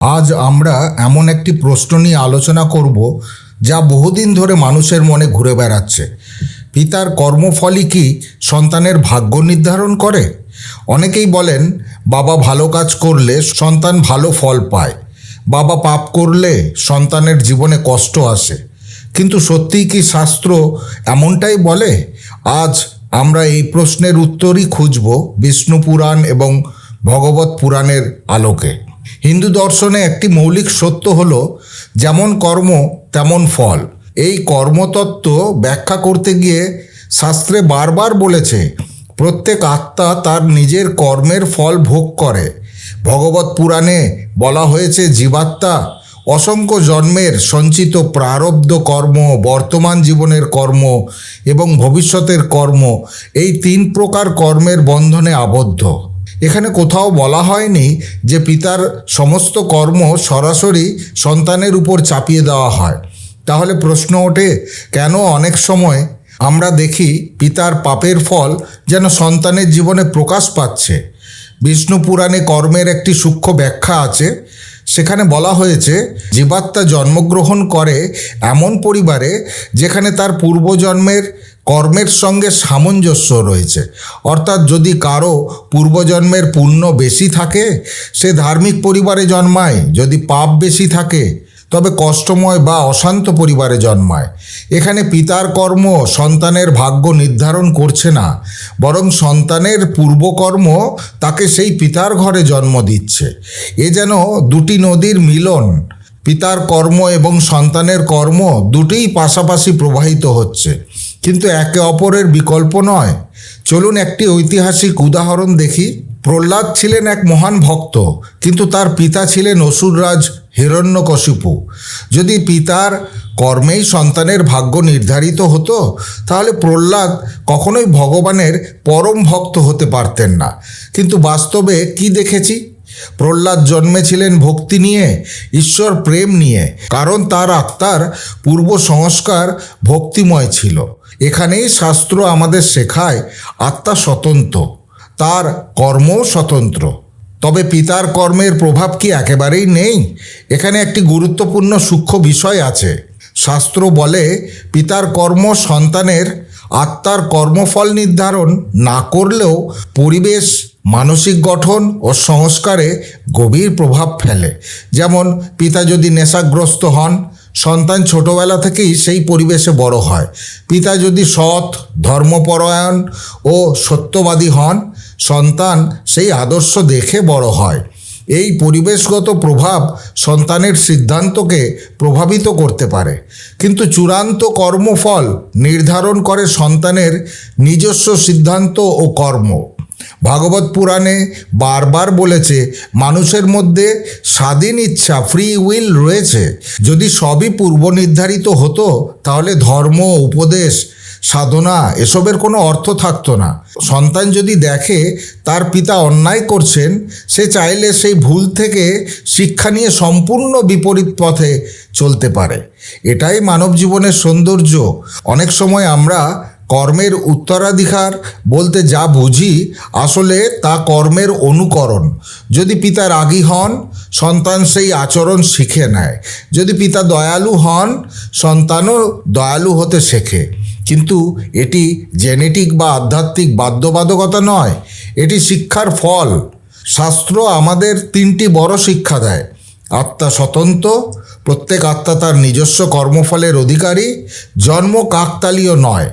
আজ আমরা এমন একটি প্রশ্ন নিয়ে আলোচনা করব যা বহুদিন ধরে মানুষের মনে ঘুরে বেড়াচ্ছে। পিতার কর্মফলই কি সন্তানের ভাগ্য নির্ধারণ করে? অনেকেই বলেন বাবা ভালো কাজ করলে সন্তান ভালো ফল পায়, বাবা পাপ করলে সন্তানের জীবনে কষ্ট আসে। কিন্তু সত্যিই কি শাস্ত্র এমনটাই বলে? আজ আমরা এই প্রশ্নের উত্তরই খুঁজব বিষ্ণু পুরাণ এবং ভগবত পুরাণের আলোকে। হিন্দু দর্শনে একটি মৌলিক সত্য হলো যেমন কর্ম তেমন ফল। এই কর্মতত্ত্ব ব্যাখ্যা করতে গিয়ে শাস্ত্রে বারবার বলেছে প্রত্যেক আত্মা তার নিজের কর্মের ফল ভোগ করে। ভগবত পুরাণে বলা হয়েছে জীবাত্মা অসংখ্য জন্মের সঞ্চিত প্রারব্ধ কর্ম, বর্তমান জীবনের কর্ম এবং ভবিষ্যতের কর্ম, এই তিন প্রকার কর্মের বন্ধনে আবদ্ধ। এখানে কোথাও বলা হয়নি যে পিতার সমস্ত কর্ম সরাসরি সন্তানের উপর চাপিয়ে দেওয়া হয়। তাহলে প্রশ্ন ওঠে, কেন অনেক সময় আমরা দেখি পিতার পাপের ফল যেন সন্তানের জীবনে প্রকাশ পাচ্ছে? বিষ্ণু পুরাণে কর্মের একটি সূক্ষ্ম ব্যাখ্যা আছে। সেখানে বলা হয়েছে জীবাত্মা জন্মগ্রহণ করে এমন পরিবারে যেখানে তার পূর্বজন্মের কর্মের সঙ্গে সামঞ্জস্য রয়েছে। অর্থাৎ যদি কারো পূর্বজন্মের পুণ্য বেশি থাকে সে ধার্মিক পরিবারে জন্মায়, যদি পাপ বেশি থাকে তবে কষ্টময় বা অশান্ত পরিবারে জন্মায়। এখানে পিতার কর্ম সন্তানের ভাগ্য নির্ধারণ করছে না, বরং সন্তানের পূর্বকর্ম তাকে সেই পিতার ঘরে জন্ম দিচ্ছে। এ যেন দুটি নদীর মিলন। পিতার কর্ম এবং সন্তানের কর্ম দুটিই পাশাপাশি প্রবাহিত হচ্ছে, কিন্তু একে অপরের বিকল্প নয়। চলুন একটি ঐতিহাসিক উদাহরণ দেখি। প্রহ্লাদ ছিলেন এক মহান ভক্ত, কিন্তু তার পিতা ছিলেন অসুররাজ হিরণ্যকশিপু। যদি পিতার কর্মেই সন্তানের ভাগ্য নির্ধারিত হতো তাহলে প্রহ্লাদ কখনোই ভগবানের পরম ভক্ত হতে পারতেন না। কিন্তু বাস্তবে কি দেখেছি? প্রহ্লাদ জন্মেছিলেন ভক্তি নিয়ে, ঈশ্বর প্রেম নিয়ে, কারণ তার আত্মার পূর্ব সংস্কার ভক্তিময় ছিল। এখানেই শাস্ত্র আমাদের শেখায় আত্মা স্বতন্ত্র, তার কর্মও স্বতন্ত্র। তবে পিতার কর্মের প্রভাব কি একেবারেই নেই? এখানে একটি গুরুত্বপূর্ণ সূক্ষ্ম বিষয় আছে। শাস্ত্র বলে পিতার কর্ম সন্তানের আত্মার কর্মফল নির্ধারণ না করলেও পরিবেশ, মানসিক গঠন ও সংস্কারে গভীর প্রভাব ফেলে। যেমন পিতা যদি নেশাগ্রস্ত হন, সন্তান ছোটবেলা থেকেই সেই পরিবেশে বড় হয়। পিতা যদি সৎ, ধর্মপরায়ণ ও সত্যবাদী হন, সন্তান সেই আদর্শ দেখে বড় হয়। এই পরিবেশগত প্রভাব সন্তানের সিদ্ধান্তকে প্রভাবিত করতে পারে, কিন্তু চূড়ান্ত কর্মফল নির্ধারণ করে সন্তানের নিজস্ব সিদ্ধান্ত ও কর্ম। ভাগবত পুরাণে বারবার বলেছে মানুষের মধ্যে স্বাধীন ইচ্ছা, ফ্রি উইল রয়েছে। যদি সবই পূর্ব নির্ধারিত হতো তাহলে ধর্ম, উপদেশ, সাধনা এসবের কোনো অর্থ থাকতো না। সন্তান যদি দেখে তার পিতা অন্যায় করছেন, সে চাইলে সেই ভুল থেকে শিক্ষা নিয়ে সম্পূর্ণ বিপরীত পথে চলতে পারে। এটাই মানব জীবনের সৌন্দর্য। অনেক সময় আমরা কর্মের উত্তরাধিকার বলতে যা বুঝি আসলে তা কর্মের অনুকরণ। যদি পিতা রাগী হন, সন্তান সেই আচরণ শিখে নেয়। যদি পিতা দয়ালু হন, সন্তানও দয়ালু হতে শেখে। কিন্তু এটি জেনেটিক বা আধ্যাত্মিক বাধ্যবাধকতা নয়, এটি শিক্ষার ফল। শাস্ত্র আমাদের তিনটি বড় শিক্ষা দেয়। আত্মা স্বতন্ত্র, প্রত্যেক আত্মা তার নিজস্ব কর্মফলের অধিকারী, জন্ম কাকতালীয় নয়।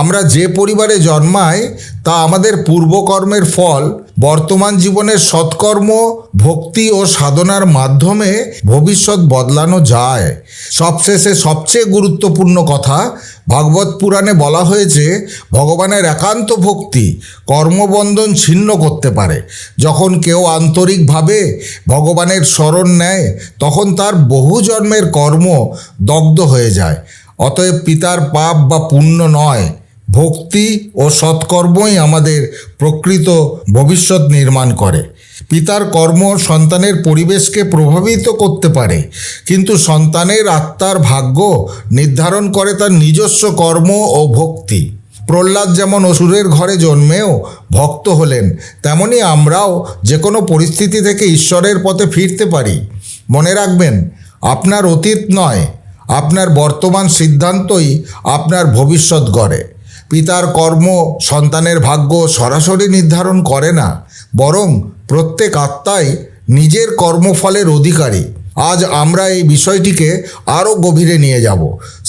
আমরা যে পরিবারে জন্মাই তা আমাদের পূর্বকর্মের ফল। বর্তমান জীবনের সৎকর্ম, ভক্তি ও সাধনার মাধ্যমে ভবিষ্যৎ বদলানো যায়। সবশেষে সবচেয়ে গুরুত্বপূর্ণ কথা, ভাগবত পুরাণে বলা হয়েছে ভগবানের একান্ত ভক্তি কর্মবন্ধন ছিন্ন করতে পারে। যখন কেউ আন্তরিকভাবে ভগবানের শরণ নেয় তখন তার বহু জন্মের কর্ম দগ্ধ হয়ে যায়। অতএব পিতার পাপ বা পুণ্য নয়, ভক্তি ও সৎকর্মই আমাদের প্রকৃত ভবিষ্যৎ নির্মাণ করে। পিতার কর্ম সন্তানের পরিবেশকে প্রভাবিত করতে পারে, কিন্তু সন্তানের আত্মার ভাগ্য নির্ধারণ করে তার নিজস্ব কর্ম ও ভক্তি। প্রহ্লাদ যেমন অসুরের ঘরে জন্মেও ভক্ত হলেন, তেমনি আমরাও যে কোনো পরিস্থিতি থেকে ঈশ্বরের পথে ফিরতে পারি। মনে রাখবেন, আপনার অতীত নয়, আপনার বর্তমান সিদ্ধান্তই আপনার ভবিষ্যৎ গড়ে। পিতার কর্ম সন্তানের ভাগ্য সরাসরি নির্ধারণ করে না, বরং প্রত্যেক আত্মাই নিজের কর্মফলের অধিকারী। আজ আমরা এই বিষয়টিকে আরও গভীরে নিয়ে যাব,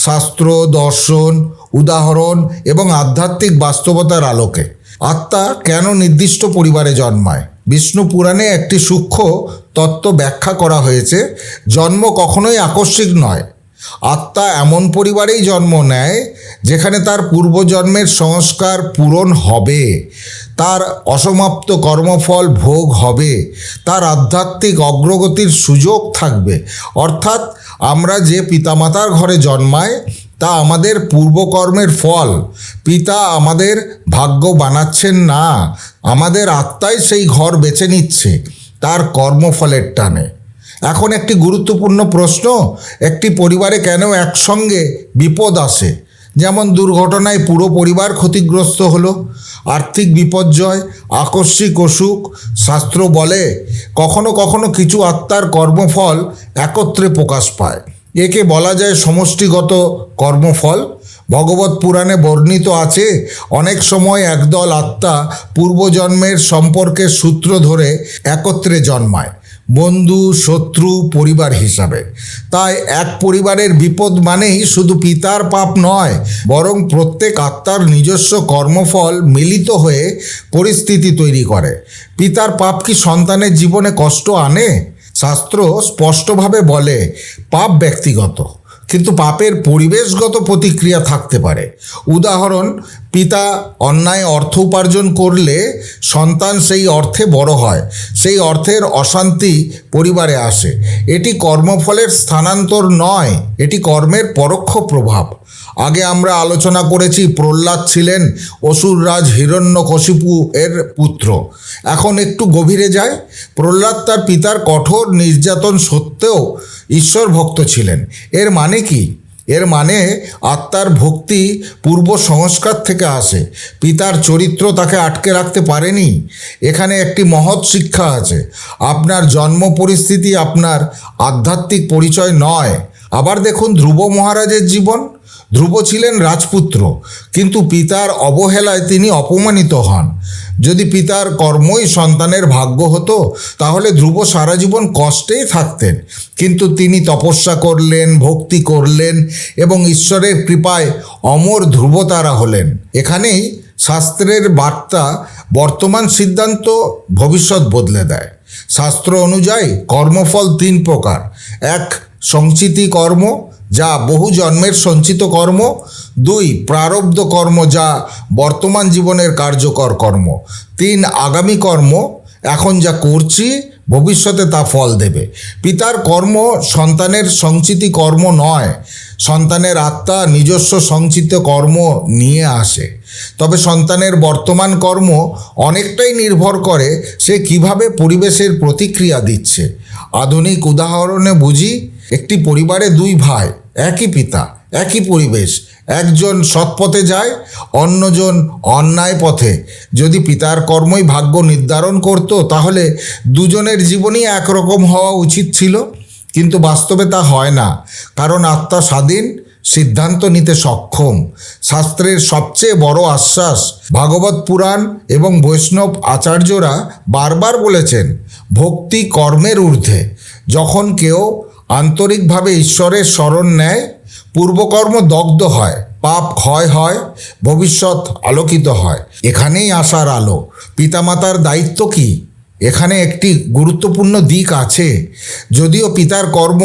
শাস্ত্র, দর্শন, উদাহরণ এবং আধ্যাত্মিক বাস্তবতার আলোকে। আত্মা কেন নির্দিষ্ট পরিবারে জন্মায়? বিষ্ণু পুরাণে একটি সূক্ষ্ম তত্ত্ব ব্যাখ্যা করা হয়েছে। জন্ম কখনোই আকস্মিক নয়। আত্মা এমন পরিবারেই জন্ম নেয় যেখানে তার পূর্বজন্মের সংস্কার পূরণ হবে, তার অসমাপ্ত কর্মফল ভোগ হবে, তার আধ্যাত্মিক অগ্রগতির সুযোগ থাকবে। অর্থাৎ আমরা যে পিতামাতার ঘরে জন্মাই তা আমাদের পূর্বকর্মের ফল। পিতা আমাদের ভাগ্য বানাচ্ছেন না, আমাদের আত্মাই সেই ঘর বেছে নিচ্ছে তার কর্মফলের টানে। এখন একটি গুরুত্বপূর্ণ প্রশ্ন, একটি পরিবারে কেন একসঙ্গে বিপদ আসে? যেমন দুর্ঘটনায় পুরো পরিবার ক্ষতিগ্রস্ত হলো, আর্থিক বিপর্যয়, আকস্মিক অসুখ। শাস্ত্র বলে কখনো কখনো কিছু আত্মার কর্মফল একত্রে প্রকাশ পায়। একে বলা যায় সমষ্টিগত কর্মফল। ভগবত পুরাণে বর্ণিত আছে, অনেক সময় একদল আত্মা পূর্বজন্মের সম্পর্কের সূত্র ধরে একত্রে জন্মায়, বন্ধু, শত্রু, পরিবার হিসাবে। তাই এক পরিবারের বিপদ মানেই শুধু পিতার পাপ নয়, বরং প্রত্যেক আত্মার নিজস্ব কর্মফল মিলিত হয়ে পরিস্থিতি তৈরি করে। পিতার পাপ কি সন্তানের জীবনে কষ্ট আনে? শাস্ত্র স্পষ্টভাবে বলে পাপ ব্যক্তিগত, কিন্তু পাপের পরিবেশগত প্রতিক্রিয়া থাকতে পারে। উদাহরণ, পিতা অন্যায় অর্থ উপার্জন করলে সন্তান সেই অর্থে বড় হয়, সেই অর্থের অশান্তি পরিবারে আসে। এটি কর্মফলের স্থানান্তর নয়, এটি কর্মের পরোক্ষ প্রভাব। আগে আমরা আলোচনা করেছি প্রহ্লাদ ছিলেন অসুররাজ হিরণ্যকশিপু এর পুত্র। এখন একটু গভীরে যায়। প্রহ্লাদ তার পিতার কঠোর নির্যাতন সত্ত্বেও ঈশ্বর ভক্ত ছিলেন। এর মানে কি? এর মানে আত্মার ভক্তি পূর্ব সংস্কার থেকে আসে। পিতার চরিত্র তাকে আটকে রাখতে পারেনি। এখানে একটি মহৎ শিক্ষা আছে। আপনার জন্ম পরিস্থিতি আপনার আধ্যাত্মিক পরিচয় নয়। আবার দেখুন ধ্রুব মহারাজের জীবন। ধ্রুব ছিলেন রাজপুত্র, কিন্তু পিতার অবহেলায় তিনি অপমানিত হন। যদি পিতার কর্মই সন্তানের ভাগ্য হতো তাহলে ধ্রুব সারা জীবন কষ্টেই থাকতেন। কিন্তু তিনি তপস্যা করলেন, ভক্তি করলেন এবং ঈশ্বরের কৃপায় অমর ধ্রুবতারা হলেন। এখানেই শাস্ত্রের বার্তা, বর্তমান সিদ্ধান্ত ভবিষ্যৎ বদলে দেয়। শাস্ত্র অনুযায়ী কর্মফল 3 প্রকার। 1. সঞ্চিতি কর্ম, যা বহু জন্মের সঞ্চিত কর্ম। 2. প্রারব্ধ কর্ম, যা বর্তমান জীবনের কার্যকর কর্ম। 3. আগামী কর্ম, এখন যা করছি ভবিষ্যতে তা ফল দেবে। পিতার কর্ম সন্তানের সঞ্চিতি কর্ম নয়, সন্তানের আত্মা নিজস্ব সঞ্চিত কর্ম নিয়ে আসে। তবে সন্তানের বর্তমান কর্ম অনেকটাই নির্ভর করে সে কিভাবে পরিবেশের প্রতিক্রিয়া দিচ্ছে। আধুনিক উদাহরণে বুঝি, একটি পরিবারে 2 ভাই, একই পিতা, একই পরিবেশ। একজন সৎপথে যায়, অন্যজন অন্যায় পথে। যদি পিতার কর্মই ভাগ্য নির্ধারণ করত তাহলে দুজনের জীবনই একরকম হওয়া উচিত ছিল, কিন্তু বাস্তবে তা হয় না, কারণ আত্মা স্বাধীন, সিদ্ধান্ত নিতে সক্ষম। শাস্ত্রের সবচেয়ে বড় আশ্বাস, ভাগবত পুরাণ এবং বৈষ্ণব আচার্যরা বারবার বলেছেন, ভক্তি কর্মের ঊর্ধ্বে। যখন কেউ আন্তরিকভাবে ঈশ্বরের শরণ নেয়, পূর্বকর্ম দগ্ধ হয়, পাপ ক্ষয় হয়, ভবিষ্যৎ আলোকিত হয়। এখানেই আসার আলো। পিতামাতার দায়িত্ব কি? এখানে একটি গুরুত্বপূর্ণ দিক আছে। যদিও পিতার কর্ম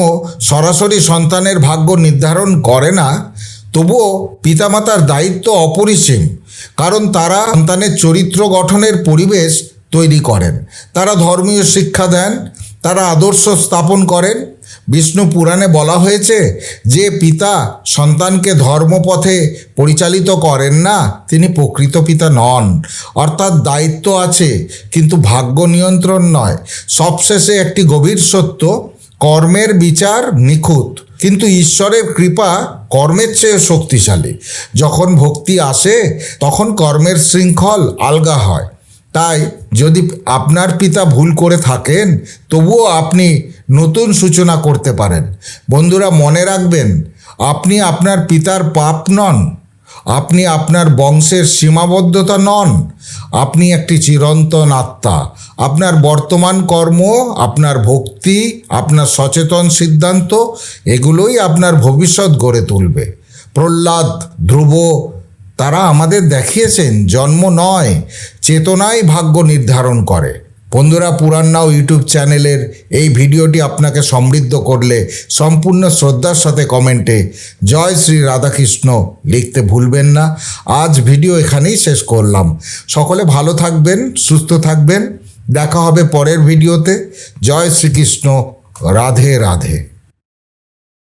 সরাসরি সন্তানের ভাগ্য নির্ধারণ করে না, তবুও পিতামাতার দায়িত্ব অপরিসীম, কারণ তারা সন্তানের চরিত্র গঠনের পরিবেশ তৈরি করেন। তারা ধর্মীয় শিক্ষা দেন, তারা আদর্শ স্থাপন করেন। বিষ্ণু পুরাণে বলা হয়েছে, যে পিতা সন্তানকে ধর্মপথে পরিচালিত করেন না তিনি প্রকৃত পিতা নন। অর্থাৎ দায়িত্ব আছে, কিন্তু ভাগ্য নিয়ন্ত্রণ নয়। সবশেষে একটি গভীর সত্য, কর্মের বিচার নিখুঁত, কিন্তু ঈশ্বরের কৃপা কর্মের চেয়ে শক্তিশালী। যখন ভক্তি আসে তখন কর্মের শৃঙ্খল আলগা হয়। তাই যদি আপনার পিতা ভুল করে থাকেন, তবুও আপনি নতুন সূচনা করতে পারেন। বন্ধুরা, মনে রাখবেন, আপনি আপনার পিতার পাপ নন, আপনি আপনার বংশের সীমাবদ্ধতা নন, আপনি একটি চিরন্তন আত্মা। আপনার বর্তমান কর্ম, আপনার ভক্তি, আপনার সচেতন সিদ্ধান্ত, এগুলোই আপনার ভবিষ্যৎ গড়ে তুলবে। প্রহ্লাদ, ধ্রুব, তারা আমাদের দেখিয়েছেন জন্ম নয়, চেতনাই ভাগ্য নির্ধারণ করে। বন্ধুরা, পুরাণ নাও ইউটিউব চ্যানেলের এই ভিডিওটি আপনাকে সমৃদ্ধ করলে সম্পূর্ণ শ্রদ্ধার সাথে কমেন্টে জয় শ্রী রাধাকৃষ্ণ লিখতে ভুলবেন না। আজ ভিডিও এখানেই শেষ করলাম। সকলে ভালো থাকবেন, সুস্থ থাকবেন। দেখা হবে পরের ভিডিওতে। জয় শ্রীকৃষ্ণ। রাধে রাধে।